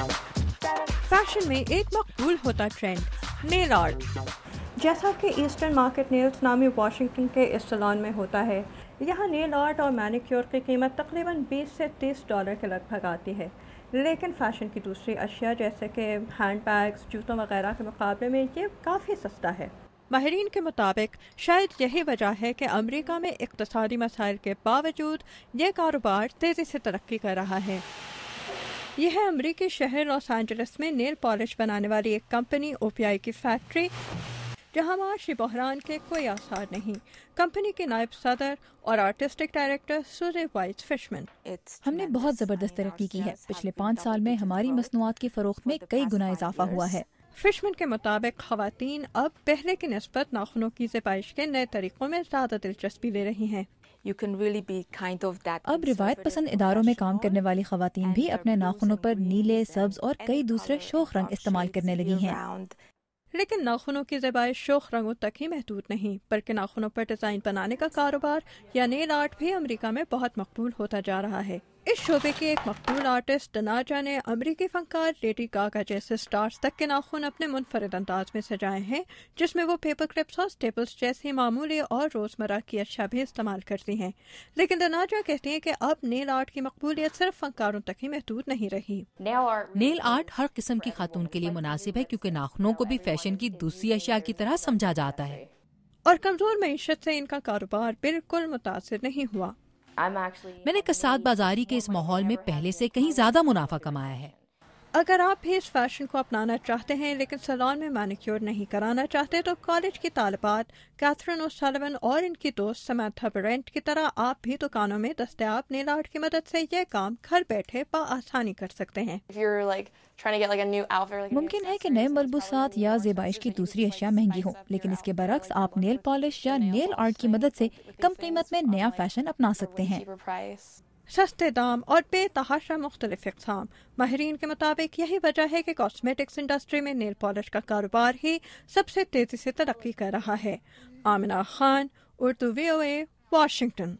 Fashion में एक मकबूल होता ट्रेंड नेल आर्ट। जैसा कि ईस्टर्न मार्केट नेल्स नामी वाशिंगटन के इस सैलून में होता है, यहाँ नेल आर्ट और मैनिक्योर की कीमत तकरीबन 20 से 30 डॉलर के लगभग आती है, लेकिन फ़ैशन की दूसरी अशिया जैसे कि हैंड बैग्स, जूतों वगैरह के मुकाबले में ये काफ़ी सस्ता है। माहिरीन के मुताबिक शायद यही वजह है कि अमेरिका में इक़्तिसादी मसाइल के बावजूद ये कारोबार तेज़ी से तरक्की कर रहा है। यह है अमरीकी शहर लॉस एंजलिस में नेल पॉलिश बनाने वाली एक कंपनी ओपीआई की फैक्ट्री, जहां माशी बहरान के कोई आसार नहीं। कंपनी के नायब सदर और आर्टिस्टिक डायरेक्टर सूजी वाइट फिशमैन: हमने बहुत ज़बरदस्त तरक्की की है। पिछले 5 साल में हमारी मसनूआत की फ़रोख्त में कई गुना इजाफा हुआ है। फिशमैन के मुताबिक ख़वातीन अब पहले की निस्बत नाखूनों की ज़बाइश के नए तरीक़ों में ज़्यादा दिलचस्पी ले रही हैं। अब रिवायत पसंद इदारों में काम करने वाली ख़वातीन भी अपने नाखूनों पर नीले, सब्ज और कई दूसरे शोख रंग इस्तेमाल करने लगी हैं। लेकिन नाखूनों की ज़बाइश शोख रंगों तक ही महदूद नहीं, बल्कि नाखूनों पर डिज़ाइन बनाने का कारोबार या नेल आर्ट भी अमेरिका में बहुत मकबूल होता जा रहा है। इस शोबे की एक मकबूल आर्टिस्ट दनाजा ने अमेरिकी फनकार लेडी गागा जैसे स्टार्स तक के नाखून अपने मुनफरिद अंदाज में सजाए हैं, जिसमें वो पेपर क्लिप्स और स्टेपल्स जैसी मामूली और रोज़मर्रा की अशिया भी इस्तेमाल करती हैं। लेकिन दनाजा कहती हैं कि अब नेल आर्ट की मकबूलियत सिर्फ फनकारों तक ही महदूद नहीं रही। नेल आर्ट हर किस्म की खातून के लिए मुनासिब है, क्योंकि नाखूनों को भी फैशन की दूसरी अशिया की तरह समझा जाता है, और कमजोर मईशत से इनका कारोबार बिल्कुल मुतासिर नहीं हुआ। मैंने कसाद बाजारी के इस माहौल में पहले से कहीं ज्यादा मुनाफा कमाया है। अगर आप भी इस फैशन को अपनाना चाहते हैं लेकिन सैलून में मैनिक्योर नहीं कराना चाहते, तो कॉलेज की तालिबात कैथरीन ओसल्लिवन और इनकी दोस्त समंथा ब्रेंट की तरह आप भी दुकानों में दस्तयाब नेल आर्ट की मदद से यह काम घर बैठे बआसानी कर सकते हैं। मुमकिन है कि नए मलबूसात या ज़ेबाइश की दूसरी अशिया महंगी हो, लेकिन इसके बरक्स आप नेल पॉलिश या नेल आर्ट की मदद से कम कीमत में नया फैशन अपना सकते हैं। सस्ते दाम और बेतहाशा मुख्तलिफ इक़साम। माहिरीन के मुताबिक यही वजह है कि कॉस्मेटिक्स इंडस्ट्री में नेल पॉलिश का कारोबार ही सबसे तेज़ी से तरक्की कर रहा है। Amina Khan, Urdu VOA, Washington.